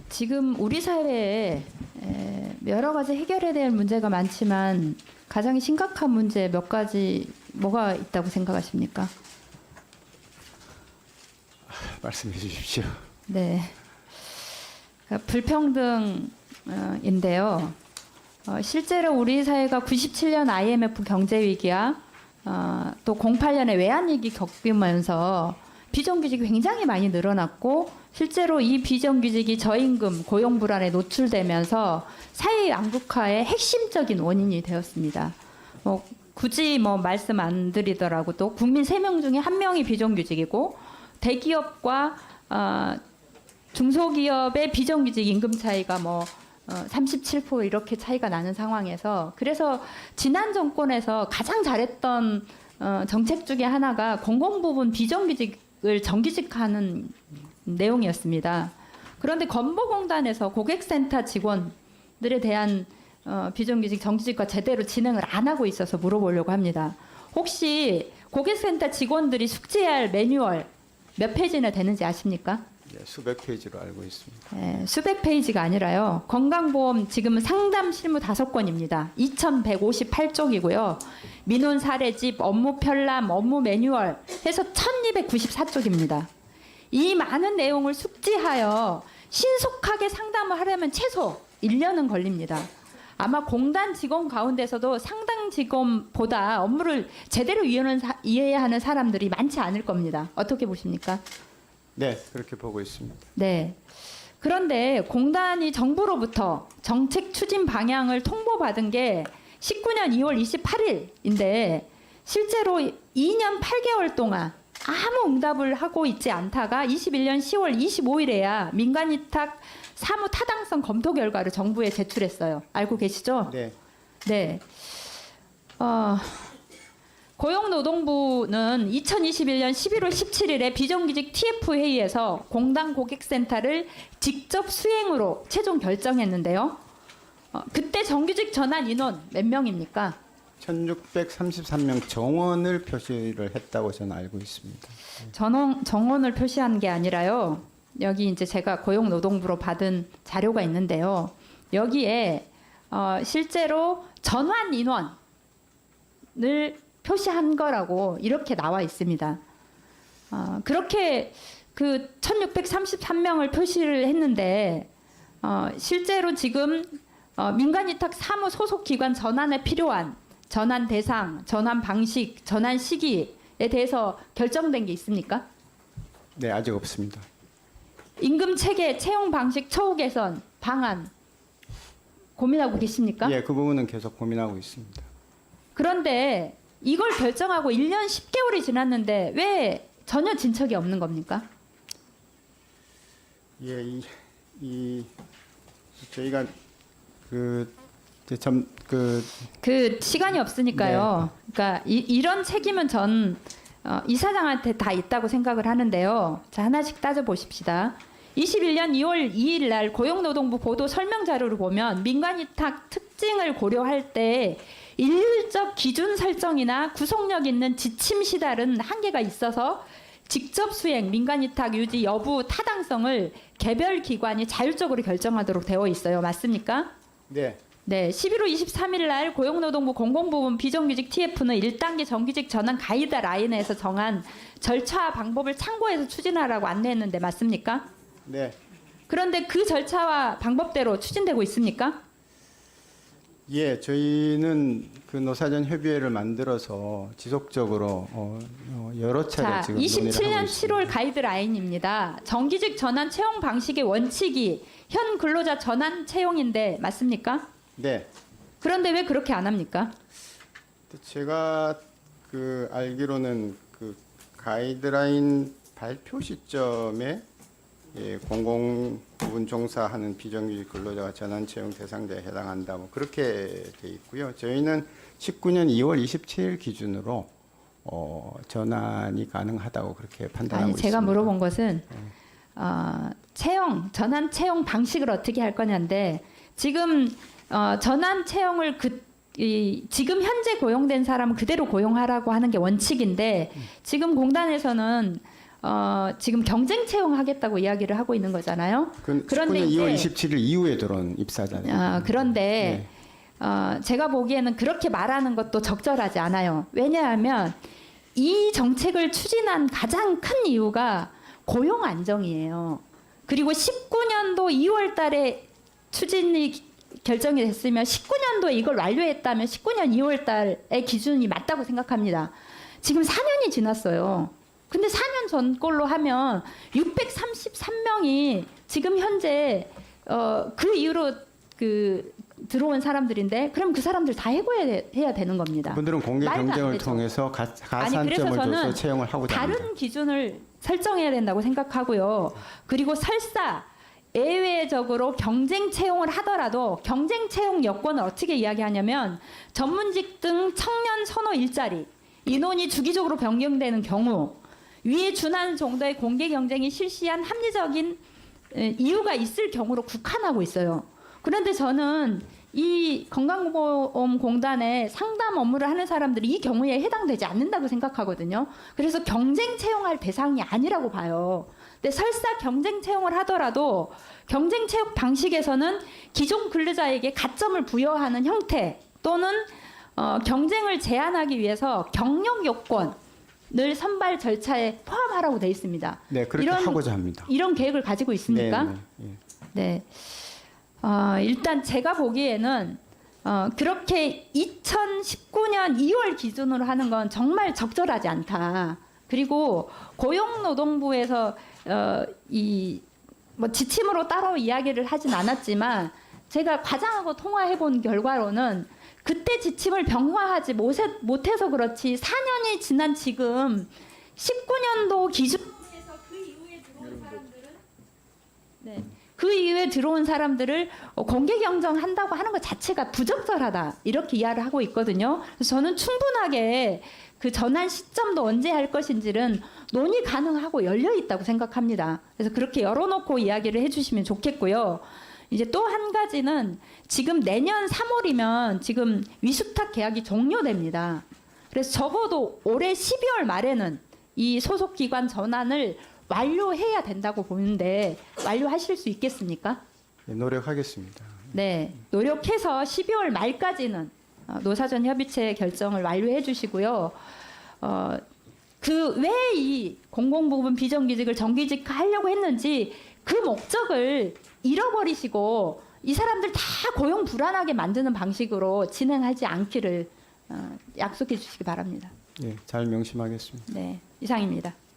지금 우리 사회에 여러 가지 해결해야 될 문제가 많지만 가장 심각한 문제 몇 가지 뭐가 있다고 생각하십니까? 말씀해 주십시오. 네, 불평등인데요. 실제로 우리 사회가 97년 IMF 경제 위기와 또 08년에 외환위기 겪으면서 비정규직이 굉장히 많이 늘어났고 실제로 이 비정규직이 저임금, 고용 불안에 노출되면서 사회 양극화의 핵심적인 원인이 되었습니다. 굳이 말씀 안 드리더라도 또 국민 3명 중에 1명이 비정규직이고 대기업과 중소기업의 비정규직 임금 차이가 37% 이렇게 차이가 나는 상황에서 그래서 지난 정권에서 가장 잘했던 정책 중에 하나가 공공부문 비정규직을 정규직화하는 내용이었습니다. 그런데 건보공단에서 고객센터 직원들에 대한 비정규직 정규직화 제대로 진행을 안 하고 있어서 물어보려고 합니다. 혹시 고객센터 직원들이 숙지해야 할 매뉴얼 몇 페이지나 되는지 아십니까? 네, 수백 페이지로 알고 있습니다. 네, 수백 페이지가 아니라요. 건강보험 지금은 상담 실무 5건입니다. 2158쪽이고요. 민원 사례집, 업무 편람, 업무 매뉴얼 해서 1294쪽입니다. 이 많은 내용을 숙지하여 신속하게 상담을 하려면 최소 1년은 걸립니다. 아마 공단 직원 가운데서도 상당 직원보다 업무를 제대로 이해하는 사람들이 많지 않을 겁니다. 어떻게 보십니까? 네, 그렇게 보고 있습니다. 네. 그런데 공단이 정부로부터 정책 추진 방향을 통보받은 게 19년 2월 28일인데 실제로 2년 8개월 동안 아무 응답을 하고 있지 않다가 21년 10월 25일에야 민간위탁 사무 타당성 검토 결과를 정부에 제출했어요. 알고 계시죠? 네. 네. 고용노동부는 2021년 11월 17일에 비정규직 TF 회의에서 공단 고객센터를 직접 수행으로 최종 결정했는데요. 그때 정규직 전환 인원 몇 명입니까? 1633명 정원을 표시를 했다고 저는 알고 있습니다. 정원을 표시한 게 아니라요. 여기 이제 제가 고용노동부로 받은 자료가 있는데요. 여기에 실제로 전환 인원을 표시한 거라고 이렇게 나와 있습니다. 그렇게 그 1633명을 표시를 했는데 실제로 지금 민간위탁 사무 소속 기관 전환에 필요한 전환 대상, 전환 방식, 전환 시기에 대해서 결정된 게 있습니까? 네, 아직 없습니다. 임금 체계, 채용 방식, 처우 개선 방안 고민하고 계십니까? 예, 그 부분은 계속 고민하고 있습니다. 그런데 이걸 결정하고 1년 10개월이 지났는데 왜 전혀 진척이 없는 겁니까? 예, 저희가 그 시간이 없으니까요. 네. 그러니까 이런 책임은 전 이사장한테 다 있다고 생각을 하는데요. 자, 하나씩 따져 보십시다. 21년 2월 2일 날 고용노동부 보도 설명 자료를 보면 민간위탁 특징을 고려할 때 일률적 기준 설정이나 구속력 있는 지침 시달은 한계가 있어서 직접 수행, 민간위탁 유지 여부 타당성을 개별 기관이 자율적으로 결정하도록 되어 있어요. 맞습니까? 네. 네, 11월 23일 날 고용노동부 공공부문 비정규직 TF는 1단계 정규직 전환 가이드라인에서 정한 절차와 방법을 참고해서 추진하라고 안내했는데 맞습니까? 네. 그런데 그 절차와 방법대로 추진되고 있습니까? 예, 저희는 그 노사전 협의회를 만들어서 지속적으로 여러 차례 자, 지금 논의를 하고 27년 있습니다. 7월 가이드라인입니다. 정규직 전환 채용 방식의 원칙이 현 근로자 전환 채용인데 맞습니까? 네. 그런데 왜 그렇게 안 합니까? 제가 그 알기로는 그 가이드라인 발표 시점에 공공부문 종사하는 비정규직 근로자가 전환 채용 대상자에 해당한다. 그렇게 돼 있고요. 저희는 19년 2월 27일 기준으로 전환이 가능하다고 그렇게 판단하고 있습니다. 제가 물어본 것은 전환 채용 방식을 어떻게 할 거냐인데 지금 전환 채용을 지금 현재 고용된 사람은 그대로 고용하라고 하는 게 원칙인데 지금 공단에서는 지금 경쟁 채용하겠다고 이야기를 하고 있는 거잖아요. 그런데 19년 2월 이제 27일 이후에 들어온 입사잖아요. 그런데 제가 보기에는 그렇게 말하는 것도 적절하지 않아요. 왜냐하면 이 정책을 추진한 가장 큰 이유가 고용 안정이에요. 그리고 19년도 2월 달에 추진이 결정이 됐으면 19년도에 이걸 완료했다면 19년 2월 달의 기준이 맞다고 생각합니다. 지금 4년이 지났어요. 근데 4년 전 걸로 하면 633명이 지금 현재 그 이후로 들어온 사람들인데 그럼 그 사람들 다 해고해야 되는 겁니다. 그분들은 공개 말도 안 경쟁을 되죠. 통해서 그래서 가산점을 줘서 저는 채용을 하고자 합니다. 다른 기준을 설정해야 된다고 생각하고요. 그리고 설사 예외적으로 경쟁 채용을 하더라도 경쟁 채용 여건을 어떻게 이야기하냐면 전문직 등 청년 선호 일자리 인원이 주기적으로 변경되는 경우 위에 준하는 정도의 공개 경쟁이 실시한 합리적인 이유가 있을 경우로 국한하고 있어요. 그런데 저는 이 건강보험공단에 상담 업무를 하는 사람들이 이 경우에 해당되지 않는다고 생각하거든요. 그래서 경쟁 채용할 대상이 아니라고 봐요. 근데 설사 경쟁 채용을 하더라도 경쟁 채용 방식에서는 기존 근로자에게 가점을 부여하는 형태 또는 경쟁을 제한하기 위해서 경력 요건을 선발 절차에 포함하라고 되어 있습니다. 네, 그렇게 하고자 합니다. 이런 계획을 가지고 있습니까? 네. 네. 일단 제가 보기에는 그렇게 2019년 2월 기준으로 하는 건 정말 적절하지 않다. 그리고 고용노동부에서 뭐 지침으로 따로 이야기를 하진 않았지만 제가 과장하고 통화해 본 결과로는 그때 지침을 병화하지 못해서 그렇지 4년이 지난 지금 19년도 기준에서 그 이후에 들어온 사람들은 그 이후에 들어온 사람들을 공개 경쟁한다고 하는 것 자체가 부적절하다 이렇게 이해를 하고 있거든요. 그래서 저는 충분하게 그 전환 시점도 언제 할 것인지는 논의 가능하고 열려 있다고 생각합니다. 그래서 그렇게 열어놓고 이야기를 해주시면 좋겠고요. 이제 또 한 가지는 지금 내년 3월이면 지금 위수탁 계약이 종료됩니다. 그래서 적어도 올해 12월 말에는 이 소속 기관 전환을 완료해야 된다고 보는데 완료하실 수 있겠습니까? 네, 노력하겠습니다. 네, 노력해서 12월 말까지는 노사전 협의체 결정을 완료해 주시고요. 그 왜 이 공공부문 비정규직을 정규직 하려고 했는지 그 목적을 잃어버리시고 이 사람들 다 고용 불안하게 만드는 방식으로 진행하지 않기를 약속해 주시기 바랍니다. 네, 잘 명심하겠습니다. 네, 이상입니다.